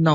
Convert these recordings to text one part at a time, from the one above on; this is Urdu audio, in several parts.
9।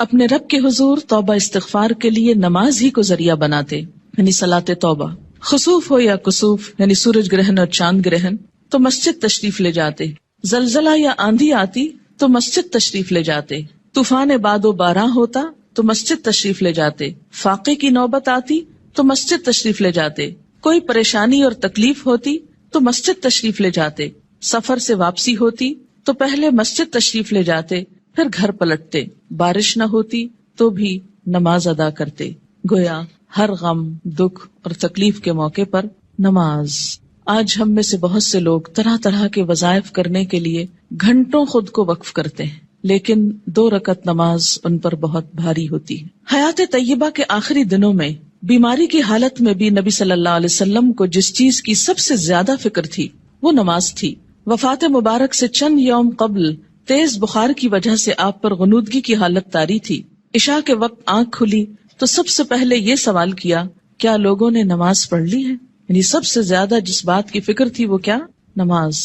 اپنے رب کے حضور توبہ استغفار کے لیے نماز ہی کو ذریعہ بناتے، یعنی صلاۃ توبہ. خسوف ہو یا کسوف یعنی سورج گرہن اور چاند گرہن تو مسجد تشریف لے جاتے، زلزلہ یا آندھی آتی تو مسجد تشریف لے جاتے، طوفان باد و باران ہوتا تو مسجد تشریف لے جاتے، فاقے کی نوبت آتی تو مسجد تشریف لے جاتے، کوئی پریشانی اور تکلیف ہوتی تو مسجد تشریف لے جاتے، سفر سے واپسی ہوتی تو پہلے مسجد تشریف لے جاتے پھر گھر پلٹتے، بارش نہ ہوتی تو بھی نماز ادا کرتے. گویا ہر غم، دکھ اور تکلیف کے موقع پر نماز. آج ہم میں سے بہت سے لوگ طرح طرح کے وظائف کرنے کے لیے گھنٹوں خود کو وقف کرتے ہیں، لیکن 2 رکعت نماز ان پر بہت بھاری ہوتی ہے. حیات طیبہ کے آخری دنوں میں بیماری کی حالت میں بھی نبی صلی اللہ علیہ وسلم کو جس چیز کی سب سے زیادہ فکر تھی وہ نماز تھی. وفات مبارک سے چند یوم قبل تیز بخار کی وجہ سے آپ پر غنودگی کی حالت طاری تھی. عشاء کے وقت آنکھ کھلی تو سب سے پہلے یہ سوال کیا، کیا لوگوں نے نماز پڑھ لی ہے؟ یعنی سب سے زیادہ جس بات کی فکر تھی وہ کیا؟ نماز.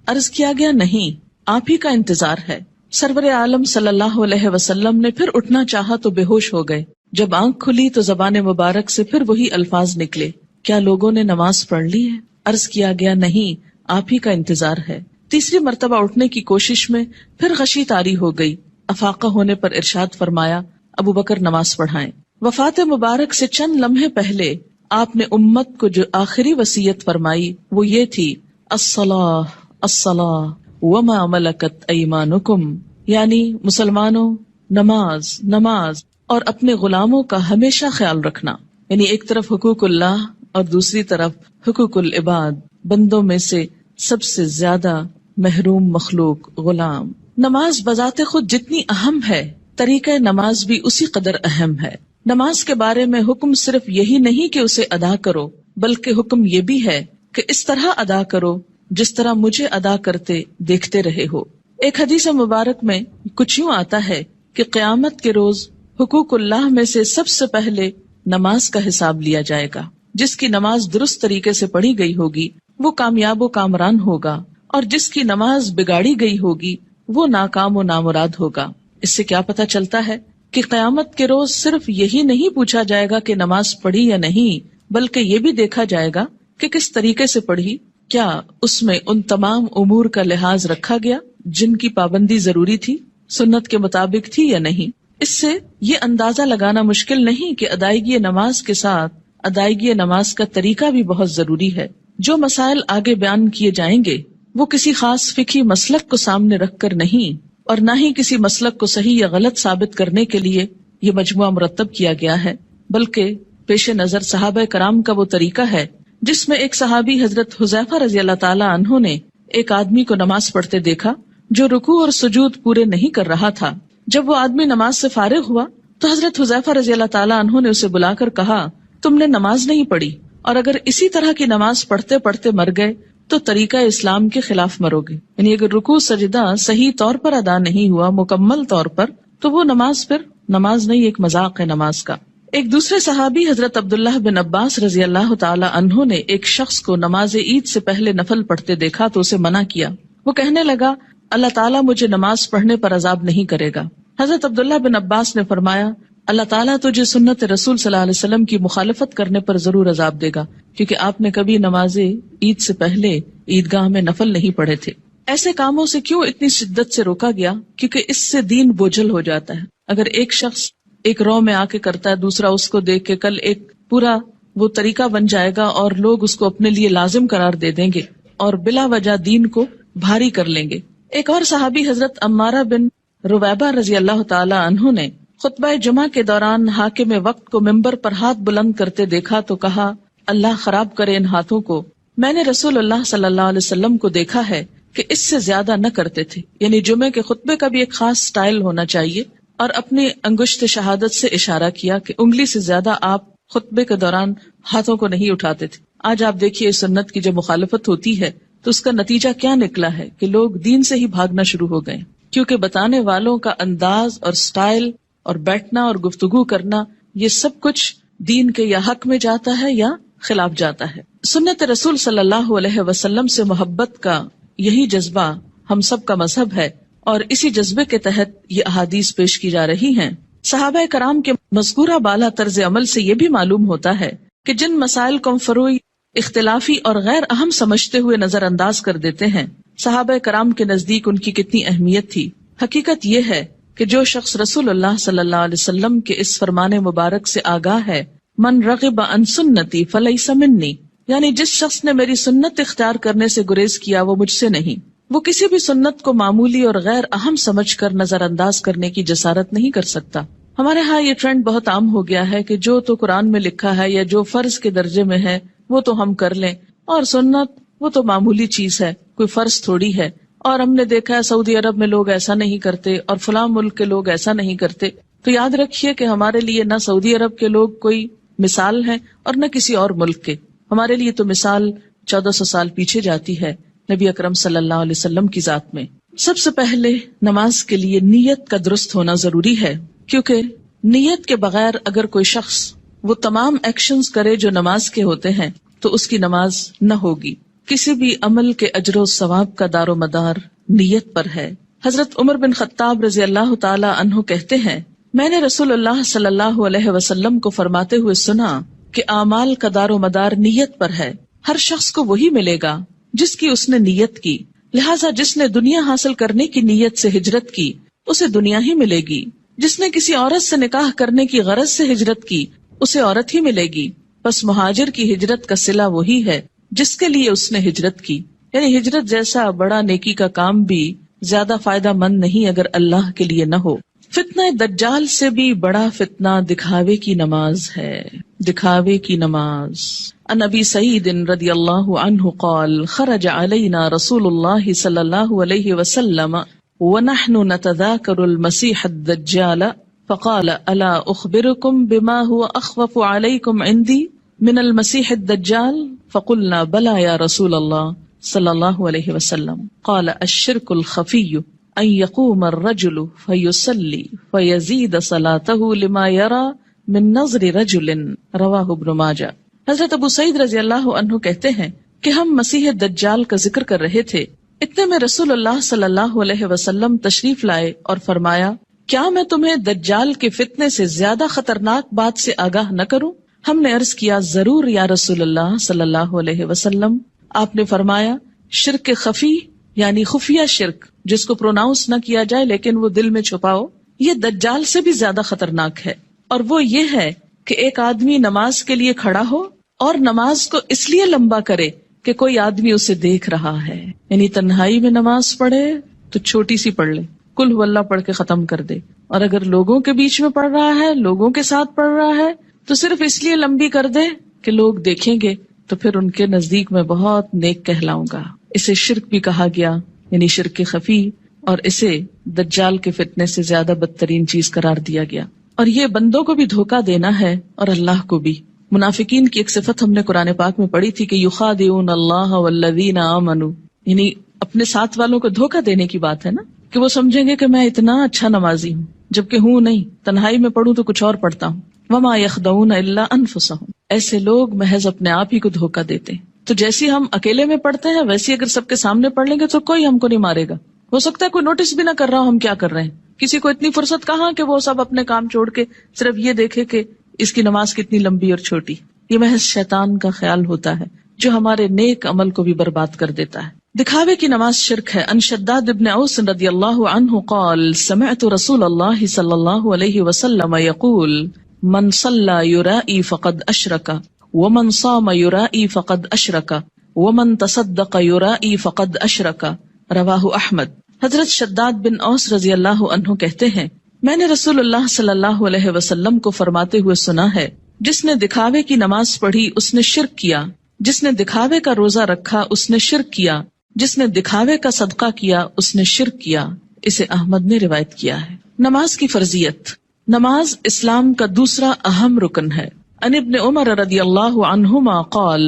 عرض کیا گیا نہیں، آپ ہی کا انتظار ہے. سرور عالم صلی اللہ علیہ وسلم نے پھر اٹھنا چاہا تو بے ہوش ہو گئے. جب آنکھ کھلی تو زبان مبارک سے پھر وہی الفاظ نکلے، کیا لوگوں نے نماز پڑھ لی ہے؟ عرض کیا گیا نہیں، آپ ہی کا انتظار ہے. تیسری مرتبہ اٹھنے کی کوشش میں پھر غشی طاری ہو گئی. افاقہ ہونے پر ارشاد فرمایا، ابو بکر نماز پڑھائیں. وفات مبارک سے چند لمحے پہلے آپ نے امت کو جو آخری وصیت فرمائی وہ یہ تھی، الصلاۃ الصلاۃ وما ملکت ایمانکم، یعنی مسلمانوں نماز نماز اور اپنے غلاموں کا ہمیشہ خیال رکھنا. یعنی ایک طرف حقوق اللہ اور دوسری طرف حقوق العباد، بندوں میں سے سب سے زیادہ محروم مخلوق غلام. نماز بذات خود جتنی اہم ہے، طریقہ نماز بھی اسی قدر اہم ہے. نماز کے بارے میں حکم صرف یہی نہیں کہ اسے ادا کرو، بلکہ حکم یہ بھی ہے کہ اس طرح ادا کرو جس طرح مجھے ادا کرتے دیکھتے رہے ہو. ایک حدیث مبارک میں کچھ یوں آتا ہے کہ قیامت کے روز حقوق اللہ میں سے سب سے پہلے نماز کا حساب لیا جائے گا. جس کی نماز درست طریقے سے پڑھی گئی ہوگی وہ کامیاب و کامران ہوگا، اور جس کی نماز بگاڑی گئی ہوگی وہ ناکام و نامراد ہوگا. اس سے کیا پتہ چلتا ہے کہ قیامت کے روز صرف یہی نہیں پوچھا جائے گا کہ نماز پڑھی یا نہیں، بلکہ یہ بھی دیکھا جائے گا کہ کس طریقے سے پڑھی، کیا اس میں ان تمام امور کا لحاظ رکھا گیا جن کی پابندی ضروری تھی، سنت کے مطابق تھی یا نہیں. اس سے یہ اندازہ لگانا مشکل نہیں کہ ادائیگی نماز کے ساتھ ادائیگی نماز کا طریقہ بھی بہت ضروری ہے. جو مسائل آگے بیان کیے جائیں گے وہ کسی خاص فقہی مسلک کو سامنے رکھ کر نہیں، اور نہ ہی کسی مسلک کو صحیح یا غلط ثابت کرنے کے لیے یہ مجموعہ مرتب کیا گیا ہے، بلکہ پیش نظر صحابہ کرام کا وہ طریقہ ہے جس میں ایک صحابی حضرت حذیفہ رضی اللہ تعالی عنہ نے ایک آدمی کو نماز پڑھتے دیکھا جو رکوع اور سجود پورے نہیں کر رہا تھا. جب وہ آدمی نماز سے فارغ ہوا تو حضرت حذیفہ رضی اللہ تعالی عنہ نے اسے بلا کر کہا، تم نے نماز نہیں پڑھی، اور اگر اسی طرح کی نماز پڑھتے پڑھتے مر گئے تو طریقہ اسلام کے خلاف مرو گے. یعنی اگر رکوع سجدہ صحیح طور پر ادا نہیں ہوا مکمل طور پر تو وہ نماز پھر نماز نہیں، ایک مذاق ہے نماز کا. ایک دوسرے صحابی حضرت عبداللہ بن عباس رضی اللہ تعالی عنہ نے ایک شخص کو نماز عید سے پہلے نفل پڑھتے دیکھا تو اسے منع کیا. وہ کہنے لگا، اللہ تعالیٰ مجھے نماز پڑھنے پر عذاب نہیں کرے گا. حضرت عبداللہ بن عباس نے فرمایا، اللہ تعالیٰ تجھے سنت رسول صلی اللہ علیہ وسلم کی مخالفت کرنے پر ضرور عذاب دے گا، کیونکہ آپ نے کبھی نماز عید سے پہلے عیدگاہ میں نفل نہیں پڑھے تھے. ایسے کاموں سے کیوں اتنی شدت سے روکا گیا؟ کیونکہ اس سے دین بوجھل ہو جاتا ہے. اگر ایک شخص ایک رو میں آ کے کرتا ہے، دوسرا اس کو دیکھ کے کل ایک پورا وہ طریقہ بن جائے گا اور لوگ اس کو اپنے لیے لازم قرار دے دیں گے اور بلا وجہ دین کو بھاری کر لیں گے. ایک اور صحابی حضرت عمارہ بن رویبہ رضی اللہ تعالی عنہ نے خطبہ جمعہ کے دوران حاکم وقت کو ممبر پر ہاتھ بلند کرتے دیکھا تو کہا، اللہ خراب کرے ان ہاتھوں کو. میں نے رسول اللہ صلی اللہ علیہ وسلم کو دیکھا ہے کہ اس سے زیادہ نہ کرتے تھے. یعنی جمعے کے خطبے کا بھی ایک خاص سٹائل ہونا چاہیے، اور اپنی انگشت شہادت سے اشارہ کیا کہ انگلی سے زیادہ آپ خطبے کے دوران ہاتھوں کو نہیں اٹھاتے تھے. آج آپ دیکھیے اس سنت کی جب مخالفت ہوتی ہے تو اس کا نتیجہ کیا نکلا ہے کہ لوگ دین سے ہی بھاگنا شروع ہو گئے، کیونکہ بتانے والوں کا انداز اور سٹائل اور بیٹھنا اور گفتگو کرنا یہ سب کچھ دین کے یا حق میں جاتا ہے یا خلاف جاتا ہے. سنت رسول صلی اللہ علیہ وسلم سے محبت کا یہی جذبہ ہم سب کا مذہب ہے، اور اسی جذبے کے تحت یہ احادیث پیش کی جا رہی ہیں. صحابہ کرام کے مذکورہ بالا طرز عمل سے یہ بھی معلوم ہوتا ہے کہ جن مسائل کو ہم فروعی، اختلافی اور غیر اہم سمجھتے ہوئے نظر انداز کر دیتے ہیں، صحابہ کرام کے نزدیک ان کی کتنی اہمیت تھی۔ حقیقت یہ ہے کہ جو شخص رسول اللہ صلی اللہ علیہ وسلم کے اس فرمان مبارک سے آگاہ ہے، من رغب عن سنتی فلیس منی، یعنی جس شخص نے میری سنت اختیار کرنے سے گریز کیا وہ مجھ سے نہیں، وہ کسی بھی سنت کو معمولی اور غیر اہم سمجھ کر نظر انداز کرنے کی جسارت نہیں کر سکتا۔ ہمارے ہاں یہ ٹرینڈ بہت عام ہو گیا ہے کہ جو تو قرآن میں لکھا ہے یا جو فرض کے درجے میں ہے وہ تو ہم کر لیں، اور سنت وہ تو معمولی چیز ہے، کوئی فرض تھوڑی ہے، اور ہم نے دیکھا ہے سعودی عرب میں لوگ ایسا نہیں کرتے اور فلاں ملک کے لوگ ایسا نہیں کرتے۔ تو یاد رکھیے کہ ہمارے لیے نہ سعودی عرب کے لوگ کوئی مثال ہیں اور نہ کسی اور ملک کے، ہمارے لیے تو مثال 1400 سال پیچھے جاتی ہے نبی اکرم صلی اللہ علیہ وسلم کی ذات میں۔ سب سے پہلے نماز کے لیے نیت کا درست ہونا ضروری ہے، کیونکہ نیت کے بغیر اگر کوئی شخص وہ تمام ایکشنز کرے جو نماز کے ہوتے ہیں تو اس کی نماز نہ ہوگی۔ کسی بھی عمل کے اجر و ثواب کا دار و مدار نیت پر ہے۔ حضرت عمر بن خطاب رضی اللہ تعالی عنہ کہتے ہیں، میں نے رسول اللہ صلی اللہ علیہ وسلم کو فرماتے ہوئے سنا کہ اعمال کا دار و مدار نیت پر ہے، ہر شخص کو وہی ملے گا جس کی اس نے نیت کی، لہٰذا جس نے دنیا حاصل کرنے کی نیت سے ہجرت کی اسے دنیا ہی ملے گی، جس نے کسی عورت سے نکاح کرنے کی غرض سے ہجرت کی اسے عورت ہی ملے گی، بس مہاجر کی ہجرت کا صلہ وہی ہے جس کے لیے اس نے ہجرت کی۔ یعنی ہجرت جیسا بڑا نیکی کا کام بھی زیادہ فائدہ مند نہیں اگر اللہ کے لیے نہ ہو۔ فتنہ دجال سے بھی بڑا فتنہ دکھاوے کی نماز ہے، دکھاوے کی نماز۔ عن ابی سعید رضی اللہ عنہ قال خرج علینا رسول اللہ صلی اللہ علیہ وسلم ونحن نتذاکر المسیح الدجال فقال الا اخبرکم بما هو اخوف علیکم عندی من المسیح الدجال فقلنا بلا یا رسول اللہ صلی اللہ علیہ وسلم قال الشرک الخفی ان یقوم الرجل فیصلی فیزید صلاته لما یرى من نظر رجل رواہ ابن ماجہ۔ حضرت ابو سعید رضی اللہ عنہ کہتے ہیں کہ ہم مسیح دجال کا ذکر کر رہے تھے، اتنے میں رسول اللہ صلی اللہ علیہ وسلم تشریف لائے اور فرمایا، کیا میں تمہیں دجال کے فتنے سے زیادہ خطرناک بات سے آگاہ نہ کروں؟ ہم نے عرض کیا، ضرور یا رسول اللہ صلی اللہ علیہ وسلم۔ آپ نے فرمایا، شرک خفی یعنی خفیہ شرک جس کو پروناؤنس نہ کیا جائے لیکن وہ دل میں چھپاؤ، یہ دجال سے بھی زیادہ خطرناک ہے، اور وہ یہ ہے کہ ایک آدمی نماز کے لیے کھڑا ہو اور نماز کو اس لیے لمبا کرے کہ کوئی آدمی اسے دیکھ رہا ہے، یعنی تنہائی میں نماز پڑھے تو چھوٹی سی پڑھ لے، قل هو اللہ پڑھ کے ختم کر دے، اور اگر لوگوں کے بیچ میں پڑھ رہا ہے، لوگوں کے ساتھ پڑھ رہا ہے تو صرف اس لیے لمبی کر دے کہ لوگ دیکھیں گے تو پھر ان کے نزدیک میں بہت نیک کہلاؤں گا۔ اسے شرک بھی کہا گیا، یعنی شرک خفی، اور اسے دجال کے فتنے سے زیادہ بدترین چیز قرار دیا گیا۔ اور یہ بندوں کو بھی دھوکہ دینا ہے اور اللہ کو بھی۔ منافقین کی ایک صفت ہم نے قرآن پاک میں پڑھی تھی کہ یخادعون اللہ والذین آمنوا، یعنی اپنے ساتھ والوں کو دھوکہ دینے کی بات ہے نا، کہ وہ سمجھیں گے کہ میں اتنا اچھا نمازی ہوں جبکہ ہوں نہیں، تنہائی میں پڑھوں تو کچھ اور پڑھتا ہوں۔ وما یخدعون الا انفسهم، ایسے لوگ محض اپنے آپ ہی کو دھوکہ دیتے ہیں۔ تو جیسی ہم اکیلے میں پڑھتے ہیں ویسی اگر سب کے سامنے پڑھ لیں گے تو کوئی ہم کو نہیں مارے گا، ہو سکتا ہے کوئی نوٹس بھی نہ کر رہا ہو ہم کیا کر رہے ہیں، کسی کو اتنی فرصت کہاں کہ وہ سب اپنے کام چھوڑ کے صرف یہ دیکھے کہ اس کی نماز کتنی لمبی اور چھوٹی۔ یہ محض شیطان کا خیال ہوتا ہے جو ہمارے نیک عمل کو بھی برباد کر دیتا ہے۔ دکھاوے کی نماز شرک ہے۔ ان شداد ابن اوس رضی اللہ عنہ قال سمعت رسول اللہ صلی اللہ علیہ وسلم یقول من صلی یرائی فقد اشرک ومن صام یرائی فقد اشرک ومن تصدق یرائی فقد اشرک، رواہ احمد۔ حضرت شداد بن اوس رضی اللہ عنہ کہتے ہیں، میں نے رسول اللہ صلی اللہ علیہ وسلم کو فرماتے ہوئے سنا ہے، جس نے دکھاوے کی نماز پڑھی اس نے شرک کیا، جس نے دکھاوے کا روزہ رکھا اس نے شرک کیا، جس نے دکھاوے کا صدقہ کیا اس نے شرک کیا۔ اسے احمد نے روایت کیا ہے۔ نماز کی فرضیت۔ نماز اسلام کا دوسرا اہم رکن ہے۔ عن ابن عمر رضی اللہ عنہما قال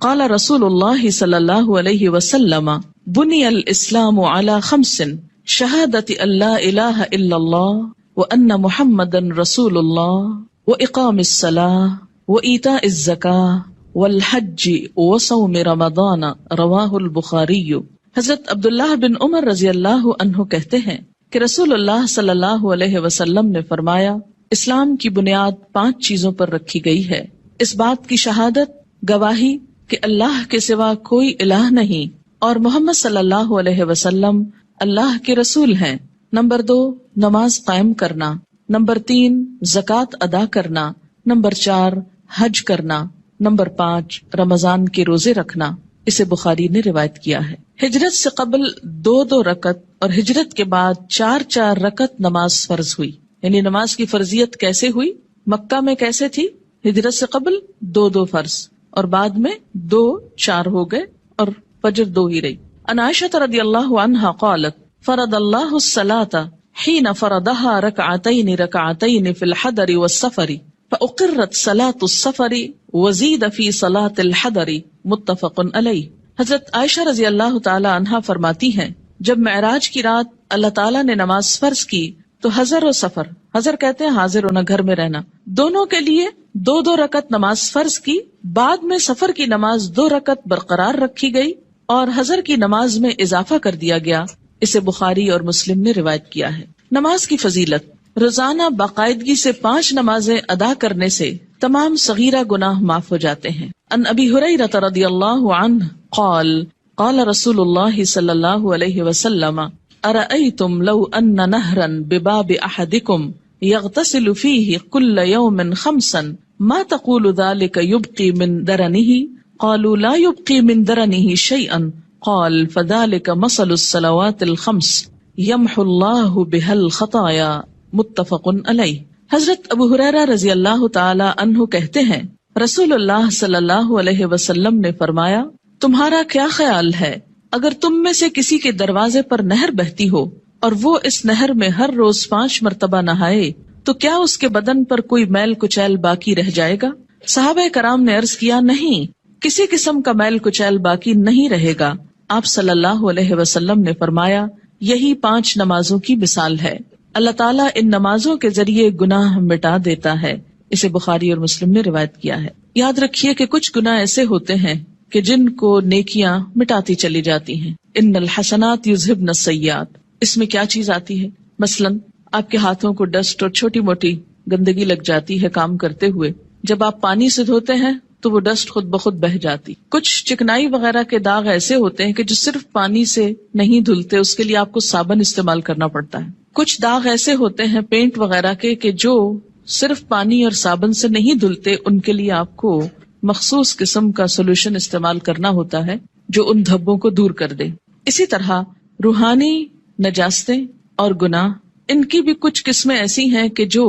قال رسول اللہ صلی اللہ علیہ وسلم بنی الاسلام علی خمس شہادت ان لا الہ الا اللہ وان محمدا رسول اللہ واقام الصلاۃ وایتاء الزکاۃ والحج وصوم رمضان، رواہ البخاری۔ حضرت عبداللہ بن عمر رضی اللہ عنہ کہتے ہیں کہ رسول اللہ صلی اللہ علیہ وسلم نے فرمایا، اسلام کی بنیاد 5 چیزوں پر رکھی گئی ہے. اس بات کی شہادت، گواہی کہ اللہ کے سوا کوئی الہ نہیں اور محمد صلی اللہ علیہ وسلم اللہ کے رسول ہیں. نمبر 2 نماز قائم کرنا. نمبر 3 زکوٰۃ ادا کرنا. نمبر 4 حج کرنا. نمبر 5 رمضان کے روزے رکھنا. اسے بخاری نے روایت کیا ہے. ہجرت سے قبل 2 رکعت اور ہجرت کے بعد 4 رکعت نماز فرض ہوئی. یعنی نماز کی فرضیت کیسے ہوئی؟ مکہ میں کیسے تھی؟ ہجرت سے قبل 2 فرض اور بعد میں 4 ہو گئے اور فجر 2 ہی رہی. عن عائشہ رضی اللہ عنہا قالت فرض اللہ الصلاة حين فرضها ركعتين في الحضر والسفر فأقرت صلاة السفر وزيد في صلاة الحضر متفق علیہ. حضرت عائشہ رضی اللہ تعالی عنہا فرماتی ہیں جب معراج کی رات اللہ تعالیٰ نے نماز فرض کی تو حضر و سفر، حضر کہتے ہیں حاضر ہونا، گھر میں رہنا، دونوں کے لیے 2 رکعت نماز فرض کی. بعد میں سفر کی نماز 2 رکعت برقرار رکھی گئی اور حضر کی نماز میں اضافہ کر دیا گیا. اسے بخاری اور مسلم نے روایت کیا ہے. نماز کی فضیلت: روزانہ باقاعدگی سے 5 نمازیں ادا کرنے سے تمام صغیرہ گناہ معاف ہو جاتے ہیں. ان ابی ہریرہ رضی اللہ عنہ قال قال رسول اللہ صلی اللہ علیہ وسلم ارأیتم لو ان نہرا بباب احدکم یغتسل فیہ کل یوم 5 ما تقول ذلك یبقی من درنہ قالوا لا یبقی من درنہ شیئا قال فذلك مثل الصلوات الخمس یمحو اللہ بها الخطایا متفق علیہ. حضرت ابو ہریرہ رضی اللہ تعالی عنہ کہتے ہیں رسول اللہ صلی اللہ علیہ وسلم نے فرمایا تمہارا کیا خیال ہے اگر تم میں سے کسی کے دروازے پر نہر بہتی ہو اور وہ اس نہر میں ہر روز 5 مرتبہ نہائے تو کیا اس کے بدن پر کوئی میل کچیل باقی رہ جائے گا؟ صحابہ کرام نے عرض کیا نہیں، کسی قسم کا میل کچیل باقی نہیں رہے گا. آپ صلی اللہ علیہ وسلم نے فرمایا یہی 5 نمازوں کی مثال ہے. اللہ تعالیٰ ان نمازوں کے ذریعے گناہ مٹا دیتا ہے. اسے بخاری اور مسلم نے روایت کیا ہے. یاد رکھیے کہ کچھ گناہ ایسے ہوتے ہیں کہ جن کو نیکیاں مٹاتی چلی جاتی ہیں. ان الحسنات یذہبن السیئات. اس میں کیا چیز آتی ہے؟ مثلاً آپ کے ہاتھوں کو ڈسٹ اور چھوٹی موٹی گندگی لگ جاتی ہے کام کرتے ہوئے، جب آپ پانی سے دھوتے ہیں تو وہ ڈسٹ خود بخود بہہ جاتی. کچھ چکنائی وغیرہ کے داغ ایسے ہوتے ہیں کہ جو صرف پانی سے نہیں دھلتے، اس کے لیے آپ کو صابن استعمال کرنا پڑتا ہے. کچھ داغ ایسے ہوتے ہیں پینٹ وغیرہ کے کہ جو صرف پانی اور صابن سے نہیں دھلتے، ان کے لیے آپ کو مخصوص قسم کا سولوشن استعمال کرنا ہوتا ہے جو ان دھبوں کو دور کر دے. اسی طرح روحانی نجاستیں اور گناہ، ان کی بھی کچھ قسمیں ایسی ہیں کہ جو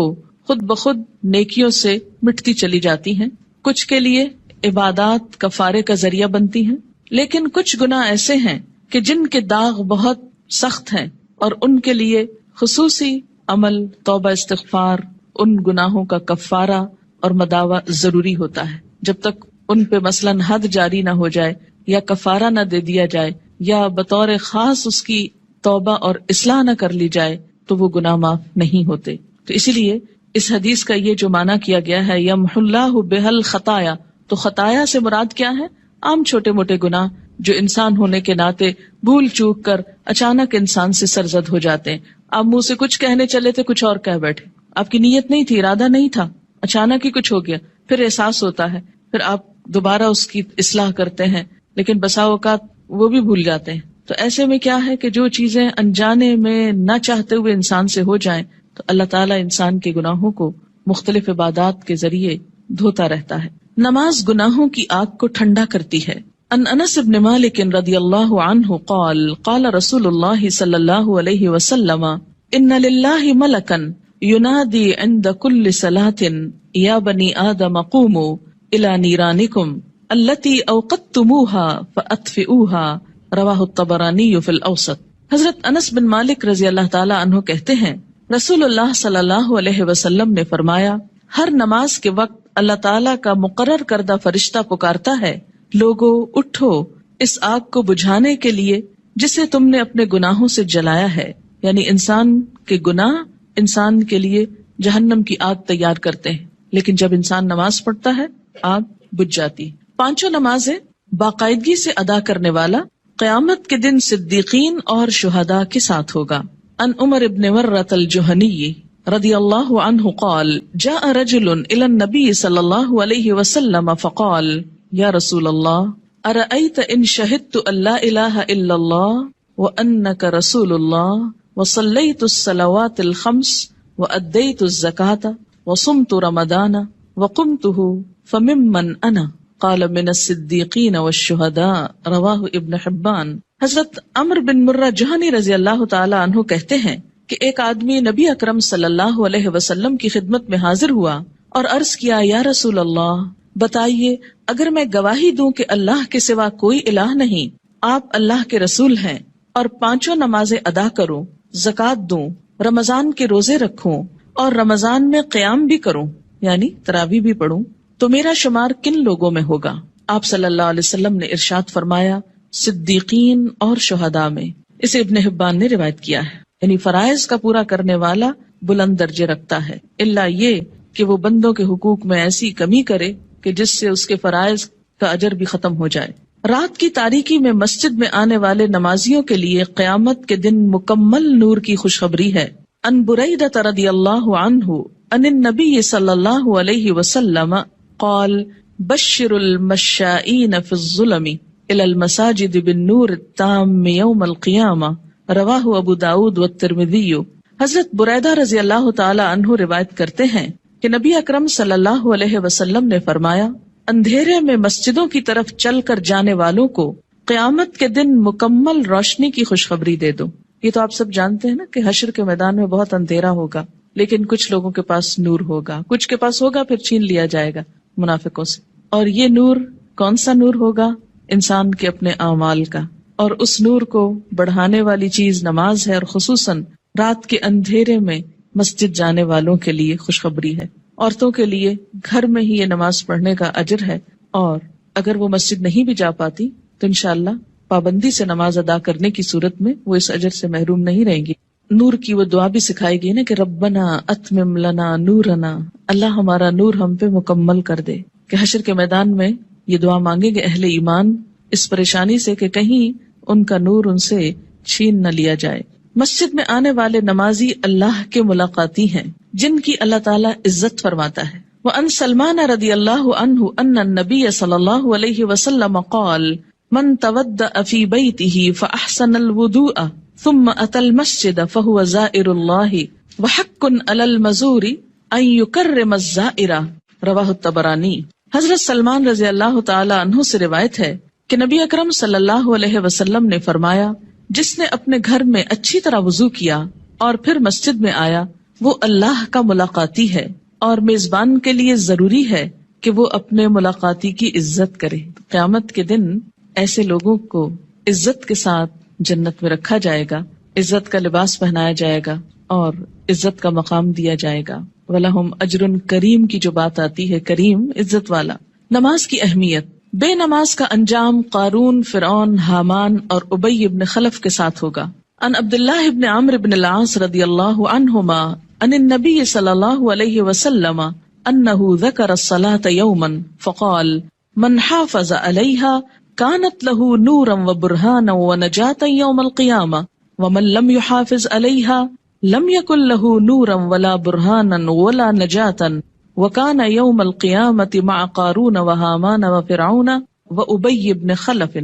خود بخود نیکیوں سے مٹتی چلی جاتی ہیں. کچھ کے لیے عبادات کفارے کا ذریعہ بنتی ہیں، لیکن کچھ گناہ ایسے ہیں کہ جن کے داغ بہت سخت ہیں اور ان کے لیے خصوصی عمل توبہ استغفار، ان گناہوں کا کفارہ اور مداوع ضروری ہوتا ہے. جب تک ان پہ مثلاً حد جاری نہ ہو جائے یا کفارہ نہ دے دیا جائے یا بطور خاص اس کی توبہ اور اصلاح نہ کر لی جائے تو وہ گناہ معاف نہیں ہوتے. تو اسی لیے اس حدیث کا یہ جو معنی کیا گیا ہے یمحو اللہ بها الخطایا، تو خطایا سے مراد کیا ہے؟ عام چھوٹے موٹے گناہ جو انسان ہونے کے ناطے بھول چوک کر اچانک انسان سے سرزد ہو جاتے ہیں. آپ منہ سے کچھ کہنے چلے تھے، کچھ اور کہہ بیٹھے، آپ کی نیت نہیں تھی، ارادہ نہیں تھا، اچانک ہی کچھ ہو گیا، پھر احساس ہوتا ہے، پھر آپ دوبارہ اس کی اصلاح کرتے ہیں، لیکن بسا اوقات وہ بھی بھول جاتے ہیں. تو ایسے میں کیا ہے کہ جو چیزیں انجانے میں نہ چاہتے ہوئے انسان سے ہو جائیں تو اللہ تعالیٰ انسان کے گناہوں کو مختلف عبادات کے ذریعے دھوتا رہتا ہے. نماز گناہوں کی آگ کو ٹھنڈا کرتی ہے. ان انس بن مالک رضی اللہ عنہ قال قال رسول اللہ صلی اللہ علیہ وسلم ان للہ ملکا ینادی عند کل صلاة یا بنی آدم قوموا الى نیرانکم التی اوقدتموها فاطفئوها. رواہ الطبرانی فی الاوسط. حضرت انس بن مالک رضی اللہ تعالی عنہ کہتے ہیں رسول اللہ صلی اللہ علیہ وسلم نے فرمایا ہر نماز کے وقت اللہ تعالیٰ کا مقرر کردہ فرشتہ پکارتا ہے لوگو اٹھو اس آگ کو بجھانے کے لیے جسے تم نے اپنے گناہوں سے جلایا ہے. یعنی انسان کے گناہ انسان کے لیے جہنم کی آگ تیار کرتے ہیں، لیکن جب انسان نماز پڑھتا ہے آگ بجھ جاتی. 5 نمازیں باقاعدگی سے ادا کرنے والا قیامت کے دن صدیقین اور شہداء کے ساتھ ہوگا. ان عمر ابن ورۃ الجہنی رضی اللہ عنہ قال جاء رجل الى النبي صلی اللہ علیہ وسلم فقال یا رسول اللہ ارأيت ان شهدت ان لا الہ الا اللہ وانک رسول اللہ وصلیت الصلوات الخمس وادیت الزکاة وصمت رمضان وقمته فممن انا قال من الصدیقین والشہداء رواہ ابن حبان۔ حضرت عمرو بن مرہ جہنی رضی اللہ تعالی عنہ کہتے ہیں کہ ایک آدمی نبی اکرم صلی اللہ علیہ وسلم کی خدمت میں حاضر ہوا اور عرض کیا یا رسول اللہ بتائیے اگر میں گواہی دوں کہ اللہ کے سوا کوئی الہ نہیں، آپ اللہ کے رسول ہیں، اور 5 نمازیں ادا کروں، زکوٰۃ دوں، رمضان کے روزے رکھوں اور رمضان میں قیام بھی کروں یعنی تراویح بھی پڑھوں، تو میرا شمار کن لوگوں میں ہوگا؟ آپ صلی اللہ علیہ وسلم نے ارشاد فرمایا صدیقین اور شہداء میں۔ اسے ابن حبان نے روایت کیا ہے، یعنی فرائض کا پورا کرنے والا بلند درجے رکھتا ہے، الا یہ کہ وہ بندوں کے حقوق میں ایسی کمی کرے کہ جس سے اس کے فرائض کا اجر بھی ختم ہو جائے۔ رات کی تاریکی میں مسجد میں آنے والے نمازیوں کے لیے قیامت کے دن مکمل نور کی خوشخبری ہے۔ ان بریدہ رضی اللہ عنہ ان النبی صلی اللہ علیہ وسلم قال بشر المشائین فی الظلم الى المساجد بالنور التام یوم القیامہ رواہ ابو داود والترمذی۔ حضرت بریدہ رضی اللہ تعالی عنہ روایت کرتے ہیں کہ نبی اکرم صلی اللہ علیہ وسلم نے فرمایا اندھیرے میں مسجدوں کی طرف چل کر جانے والوں کو قیامت کے دن مکمل روشنی کی خوشخبری دے دو۔ یہ تو آپ سب جانتے ہیں نا کہ حشر کے میدان میں بہت اندھیرا ہوگا، لیکن کچھ لوگوں کے پاس نور ہوگا، کچھ کے پاس ہوگا پھر چھین لیا جائے گا منافقوں سے۔ اور یہ نور کون سا نور ہوگا؟ انسان کے اپنے اعمال کا، اور اس نور کو بڑھانے والی چیز نماز ہے، اور خصوصاً رات کے اندھیرے میں مسجد جانے والوں کے لیے خوشخبری ہے۔ عورتوں کے لیے گھر میں ہی یہ نماز پڑھنے کا اجر ہے، اور اگر وہ مسجد نہیں بھی جا پاتی تو انشاءاللہ پابندی سے نماز ادا کرنے کی صورت میں وہ اس اجر سے محروم نہیں رہیں گی۔ نور کی وہ دعا بھی سکھائی گئی نا کہ ربنا اتمم لنا نورنا، اللہ ہمارا نور ہم پہ مکمل کر دے، کہ حشر کے میدان میں یہ دعا مانگیں گے اہل ایمان اس پریشانی سے کہ کہیں ان کا نور ان سے چھین نہ لیا جائے۔ مسجد میں آنے والے نمازی اللہ کے ملاقاتی ہیں جن کی اللہ تعالیٰ عزت فرماتا ہے۔ وَأَنْ سَلْمَانَ رَضِيَ اللَّهُ عَنْهُ أَنَّ النَّبِيَّ صلی اللہ علیہ وسلم قال من تودأ في بيته فأحسن الوضوء ثم أتى المسجد فهو زائر الله وحق على المزور أن يكرم الزائر رواہ الطبرانی۔ حضرت سلمان رضی اللہ تعالی عنہ سے روایت ہے کہ نبی اکرم صلی اللہ علیہ وسلم نے فرمایا جس نے اپنے گھر میں اچھی طرح وضو کیا اور پھر مسجد میں آیا وہ اللہ کا ملاقاتی ہے، اور میزبان کے لیے ضروری ہے کہ وہ اپنے ملاقاتی کی عزت کرے۔ قیامت کے دن ایسے لوگوں کو عزت کے ساتھ جنت میں رکھا جائے گا، عزت کا لباس پہنایا جائے گا اور عزت کا مقام دیا جائے گا۔ وَلَهُمْ أَجْرٌ کریم کی جو بات آتی ہے، کریم عزت والا۔ نماز کی اہمیت۔ بے نماز کا انجام قارون، فرعون، حامان اور ابی ابن خلف کے ساتھ ہوگا۔ ان عبداللہ ابن عمرو بن العاص رضی اللہ عنہما ان النبی صلی اللہ علیہ وسلم انہ ذکر الصلاة یوما فقال من حافظ علیہا كانت له نورا وبرهانا ونجاة يوم القيامة ومن لم يحافظ عليها لم يكن له نورا ولا برهانا ولا نجاة وكان يوم القيامة مع قارون وهامان وفرعون وأبي بن خلف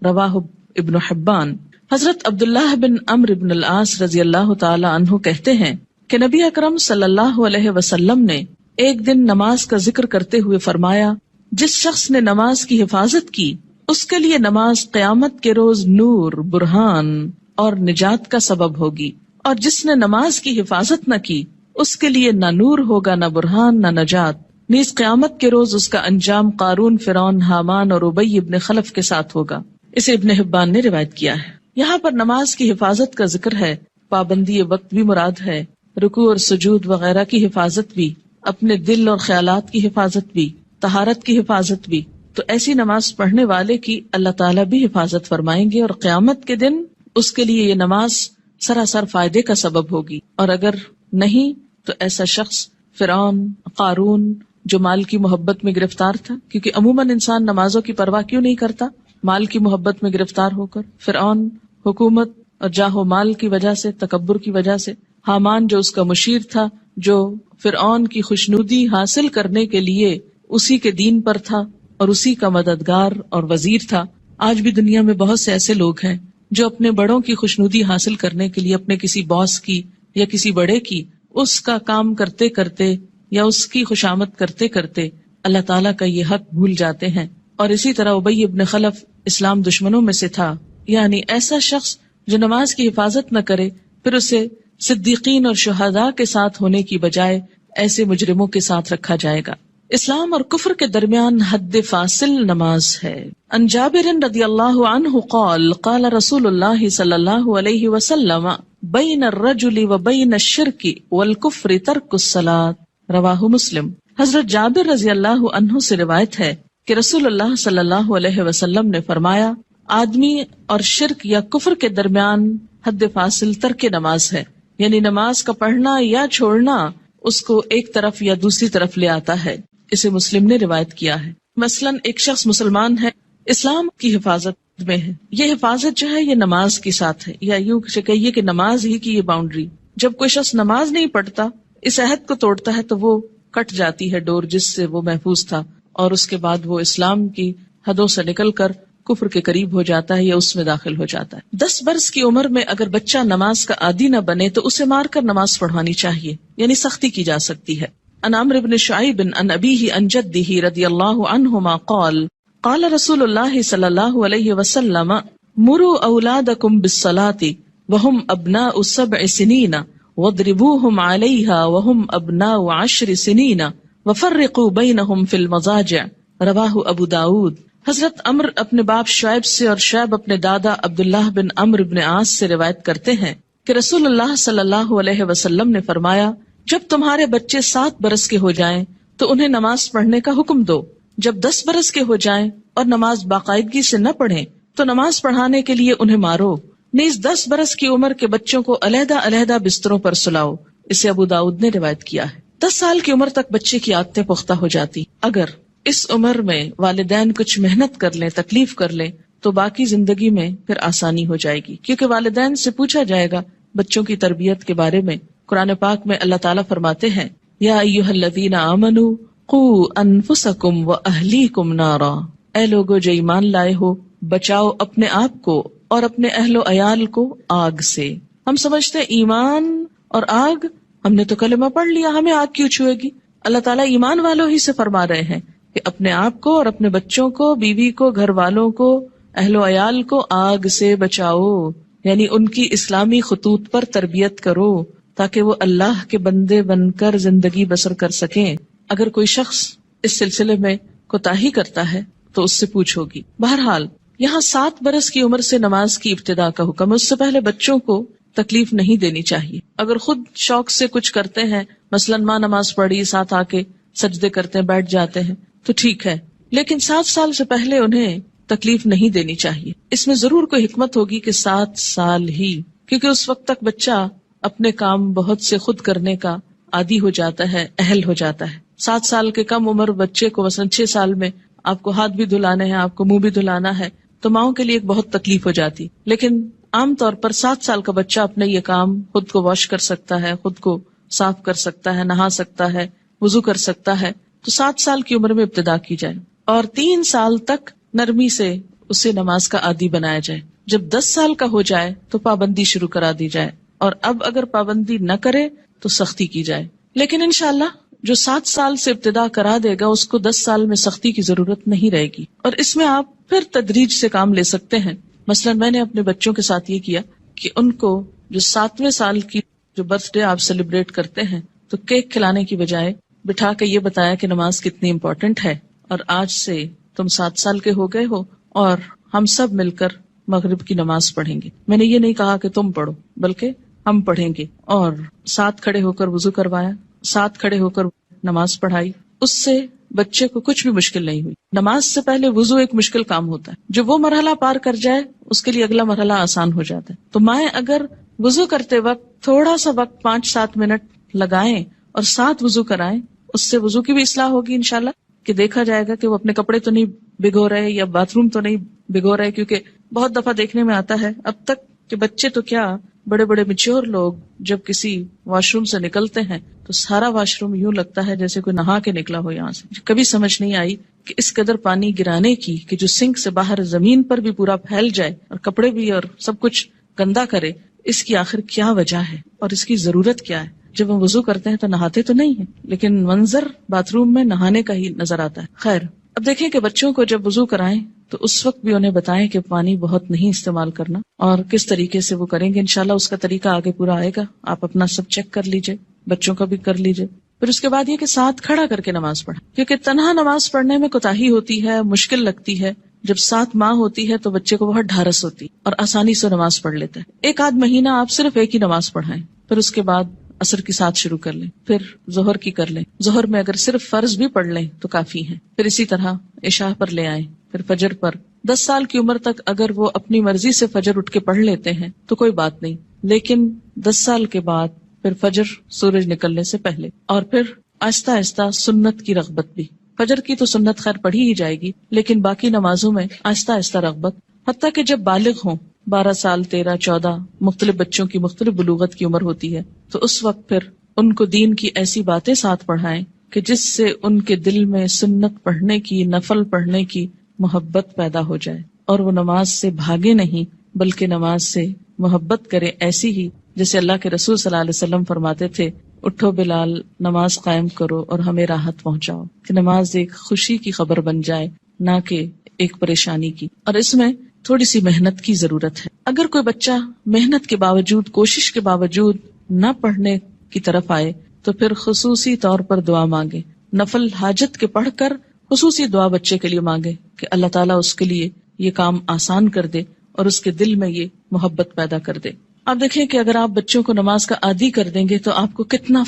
رواہ ابن حبان۔ حضرت عبداللہ بن عمرو بن العاص رضی اللہ تعالی عنہ کہتے ہیں کہ نبی اکرم صلی اللہ علیہ وسلم نے ایک دن نماز کا ذکر کرتے ہوئے فرمایا جس شخص نے نماز کی حفاظت کی اس کے لیے نماز قیامت کے روز نور، برہان اور نجات کا سبب ہوگی، اور جس نے نماز کی حفاظت نہ کی اس کے لیے نہ نور ہوگا، نہ برہان، نہ نجات۔ نیز قیامت کے روز اس کا انجام قارون، فرعون، حامان اور ابی ابن خلف کے ساتھ ہوگا۔ اسے ابن حبان نے روایت کیا ہے۔ یہاں پر نماز کی حفاظت کا ذکر ہے، پابندی وقت بھی مراد ہے، رکوع اور سجود وغیرہ کی حفاظت بھی، اپنے دل اور خیالات کی حفاظت بھی، طہارت کی حفاظت بھی۔ تو ایسی نماز پڑھنے والے کی اللہ تعالیٰ بھی حفاظت فرمائیں گے، اور قیامت کے دن اس کے لیے یہ نماز سراسر فائدے کا سبب ہوگی۔ اور اگر نہیں تو ایسا شخص فرعون، قارون جو مال کی محبت میں گرفتار تھا، کیونکہ عموماً انسان نمازوں کی پرواہ کیوں نہیں کرتا؟ مال کی محبت میں گرفتار ہو کر۔ فرعون حکومت اور جاہ و مال کی وجہ سے، تکبر کی وجہ سے۔ حامان جو اس کا مشیر تھا جو فرعون کی خوشنودی حاصل کرنے کے لیے اسی کے دین پر تھا اور اسی کا مددگار اور وزیر تھا. آج بھی دنیا میں بہت سے ایسے لوگ ہیں جو اپنے بڑوں کی خوشنودی حاصل کرنے کے لیے اپنے کسی باس کی یا کسی بڑے کی اس کا کام کرتے کرتے یا اس کی خوشامد کرتے کرتے اللہ تعالیٰ کا یہ حق بھول جاتے ہیں. اور اسی طرح ابی ابن خلف اسلام دشمنوں میں سے تھا، یعنی ایسا شخص جو نماز کی حفاظت نہ کرے پھر اسے صدیقین اور شہداء کے ساتھ ہونے کی بجائے ایسے مجرموں کے ساتھ رکھا جائے گا. اسلام اور کفر کے درمیان حد فاصل نماز ہے. عن جابر رضی اللہ عنہ قال قال رسول اللہ صلی اللہ علیہ وسلم بین الرجل و بین الشرک والکفر ترک الصلاۃ رواہ مسلم. حضرت جابر رضی اللہ عنہ سے روایت ہے کہ رسول اللہ صلی اللہ علیہ وسلم نے فرمایا آدمی اور شرک یا کفر کے درمیان حد فاصل ترک نماز ہے، یعنی نماز کا پڑھنا یا چھوڑنا اس کو ایک طرف یا دوسری طرف لے آتا ہے. اسے مسلم نے روایت کیا ہے. مثلاً ایک شخص مسلمان ہے، اسلام کی حفاظت میں ہے، یہ حفاظت جو ہے یہ نماز کے ساتھ ہے، یا یوں کہیے کہ نماز ہی کی یہ باؤنڈری. جب کوئی شخص نماز نہیں پڑھتا، اس عہد کو توڑتا ہے تو وہ کٹ جاتی ہے ڈور جس سے وہ محفوظ تھا، اور اس کے بعد وہ اسلام کی حدوں سے نکل کر کفر کے قریب ہو جاتا ہے یا اس میں داخل ہو جاتا ہے. 10 برس کی عمر میں اگر بچہ نماز کا عادی نہ بنے تو اسے مار کر نماز پڑھوانی چاہیے، یعنی سختی کی جا سکتی ہے. عن عمرو بن شعیب عن ابیہ عن جدہ رضی اللہ عنہما قال قال رسول اللہ صلی اللہ علیہ وسلم مروا اولادکم بالصلاۃ وهم ابناء 7 سنین واضربوهم علیہا وهم ابناء 10 سنین وفرقوا بینہم فی المضاجع رواہ ابو داود. حضرت عمر اپنے باپ شعیب سے اور شعیب اپنے دادا عبداللہ بن عمرو بن عاص سے روایت کرتے ہیں کہ رسول اللہ صلی اللہ علیہ وسلم نے فرمایا جب تمہارے بچے 7 برس کے ہو جائیں تو انہیں نماز پڑھنے کا حکم دو، جب 10 برس کے ہو جائیں اور نماز باقاعدگی سے نہ پڑھیں تو نماز پڑھانے کے لیے انہیں مارو. نیز 10 برس کی عمر کے بچوں کو علیحدہ علیحدہ بستروں پر سلاؤ. اسے ابو داؤد نے روایت کیا ہے. 10 سال کی عمر تک بچے کی عادتیں پختہ ہو جاتی. اگر اس عمر میں والدین کچھ محنت کر لیں، تکلیف کر لیں تو باقی زندگی میں پھر آسانی ہو جائے گی، کیونکہ والدین سے پوچھا جائے گا بچوں کی تربیت کے بارے میں. قرآن پاک میں اللہ تعالیٰ فرماتے ہیں یا ایھا الذین آمنوا قوا انفسکم واہلیکم نارا، اے لوگو جو ایمان لائے ہو بچاؤ اپنے آپ کو اور اپنے اہل و عیال کو آگ سے. ہم سمجھتے ہیں ایمان اور آگ، ہم نے تو کلمہ پڑھ لیا ہمیں آگ کیوں چھوئے گی. اللہ تعالیٰ ایمان والوں ہی سے فرما رہے ہیں کہ اپنے آپ کو اور اپنے بچوں کو، بیوی کو، گھر والوں کو، اہل و عیال کو آگ سے بچاؤ، یعنی ان کی اسلامی خطوط پر تربیت کرو تاکہ وہ اللہ کے بندے بن کر زندگی بسر کر سکیں. اگر کوئی شخص اس سلسلے میں کوتاہی کرتا ہے تو اس سے پوچھ ہوگی. بہرحال یہاں 7 برس کی عمر سے نماز کی ابتدا کا حکم ہے. اس سے پہلے بچوں کو تکلیف نہیں دینی چاہیے. اگر خود شوق سے کچھ کرتے ہیں، مثلاً ماں نماز پڑھی ساتھ آ کے سجدے کرتے ہیں، بیٹھ جاتے ہیں تو ٹھیک ہے، لیکن 7 سال سے پہلے انہیں تکلیف نہیں دینی چاہیے. اس میں ضرور کوئی حکمت ہوگی کہ 7 سال ہی، کیونکہ اس وقت تک بچہ اپنے کام بہت سے خود کرنے کا عادی ہو جاتا ہے، اہل ہو جاتا ہے. 7 سال کے کم عمر بچے کو مثلا 6 سال میں آپ کو ہاتھ بھی دھلانے ہیں، آپ کو منہ بھی دھلانا ہے، تو ماؤں کے لیے ایک بہت تکلیف ہو جاتی. لیکن عام طور پر 7 سال کا بچہ اپنے یہ کام خود کو واش کر سکتا ہے، خود کو صاف کر سکتا ہے، نہا سکتا ہے، وضو کر سکتا ہے. تو 7 سال کی عمر میں ابتدا کی جائے اور 3 سال تک نرمی سے اسے نماز کا عادی بنایا جائے. جب 10 سال کا ہو جائے تو پابندی شروع کرا دی جائے، اور اب اگر پابندی نہ کرے تو سختی کی جائے. لیکن انشاءاللہ جو 7 سال سے ابتدا کرا دے گا اس کو 10 سال میں سختی کی ضرورت نہیں رہے گی، اور اس میں آپ پھر تدریج سے کام لے سکتے ہیں. مثلا میں نے اپنے بچوں کے ساتھ یہ کیا کہ ان کو جو 7ویں سال کی جو برتھ ڈے آپ سیلیبریٹ کرتے ہیں تو کیک کھلانے کی بجائے بٹھا کے یہ بتایا کہ نماز کتنی امپورٹنٹ ہے، اور آج سے تم 7 سال کے ہو گئے ہو اور ہم سب مل کر مغرب کی نماز پڑھیں گے. میں نے یہ نہیں کہا کہ تم پڑھو بلکہ ہم پڑھیں گے، اور ساتھ کھڑے ہو کر وضو کروایا، ساتھ کھڑے ہو کر نماز پڑھائی. اس سے بچے کو کچھ بھی مشکل نہیں ہوئی. نماز سے پہلے وضو ایک مشکل کام ہوتا ہے، جو وہ مرحلہ پار کر جائے اس کے لیے اگلا مرحلہ آسان ہو جاتا ہے. تو مائیں اگر وضو کرتے وقت تھوڑا سا وقت 5-7 منٹ لگائیں اور ساتھ وضو کرائیں، اس سے وضو کی بھی اصلاح ہوگی انشاءاللہ، کہ دیکھا جائے گا کہ وہ اپنے کپڑے تو نہیں بھگو رہے یا باتھ روم تو نہیں بھگو رہے. کیونکہ بہت دفعہ دیکھنے میں آتا ہے اب تک کہ بچے تو کیا بڑے بڑے میچور لوگ جب کسی واش روم سے نکلتے ہیں تو سارا واش روم یوں لگتا ہے جیسے کوئی نہا کے نکلا ہو یہاں سے. کبھی سمجھ نہیں آئی کہ اس قدر پانی گرانے کی کہ جو سنک سے باہر زمین پر بھی پورا پھیل جائے اور کپڑے بھی اور سب کچھ گندا کرے، اس کی آخر کیا وجہ ہے اور اس کی ضرورت کیا ہے. جب ہم وضو کرتے ہیں تو نہاتے تو نہیں ہیں، لیکن منظر باتھ روم میں نہانے کا ہی نظر آتا ہے. خیر، اب دیکھیں کہ بچوں کو جب وضو کرائیں تو اس وقت بھی انہیں بتائیں کہ پانی بہت نہیں استعمال کرنا اور کس طریقے سے وہ کریں گے. انشاءاللہ اس کا طریقہ آگے پورا آئے گا، آپ اپنا سب چیک کر لیجئے، بچوں کا بھی کر لیجئے. پھر اس کے بعد یہ کہ ساتھ کھڑا کر کے نماز پڑھیں، کیونکہ تنہا نماز پڑھنے میں کوتاہی ہوتی ہے، مشکل لگتی ہے. جب ساتھ ماں ہوتی ہے تو بچے کو بہت ڈھارس ہوتی اور آسانی سے نماز پڑھ لیتا ہے. ایک آدھ مہینہ آپ صرف ایک ہی نماز پڑھائیں، پھر اس کے بعد عصر کی ساتھ شروع کر لیں، پھر ظہر کی کر لیں. ظہر میں اگر صرف فرض بھی پڑھ لیں تو کافی ہے. پھر اسی طرح عشاء پر لے آئیں، پھر فجر پر. 10 سال کی عمر تک اگر وہ اپنی مرضی سے فجر اٹھ کے پڑھ لیتے ہیں تو کوئی بات نہیں، لیکن 10 سال کے بعد پھر فجر سورج نکلنے سے پہلے، اور پھر آہستہ آہستہ سنت کی رغبت بھی. فجر کی تو سنت خیر پڑھی ہی جائے گی، لیکن باقی نمازوں میں آہستہ آہستہ رغبت، حتیٰ کہ جب بالغ ہوں، 12 سال 13 14 مختلف بچوں کی مختلف بلوغت کی عمر ہوتی ہے، تو اس وقت پھر ان کو دین کی ایسی باتیں ساتھ پڑھائیں کہ جس سے ان کے دل میں سنت پڑھنے کی، نفل پڑھنے کی محبت پیدا ہو جائے اور وہ نماز سے بھاگے نہیں بلکہ نماز سے محبت کرے، ایسی ہی جیسے اللہ کے رسول صلی اللہ علیہ وسلم فرماتے تھے، اٹھو بلال، نماز قائم کرو اور ہمیں راحت پہنچاؤ. کہ نماز ایک خوشی کی خبر بن جائے، نہ کہ ایک پریشانی کی. اور اس میں تھوڑی سی محنت کی ضرورت ہے. اگر کوئی بچہ محنت کے باوجود، کوشش کے باوجود نہ پڑھنے کی طرف آئے تو پھر خصوصی طور پر دعا مانگے. نفل حاجت کے پڑھ کر خصوصی دعا بچے کے لیے مانگے کہ اللہ تعالیٰ اس کے لیے یہ کام آسان کر دے اور اس کے دل میں یہ محبت پیدا کر دے. آپ دیکھیں کہ اگر آپ بچوں کو نماز کا عادی کر دیں گے تو آپ کو کتنا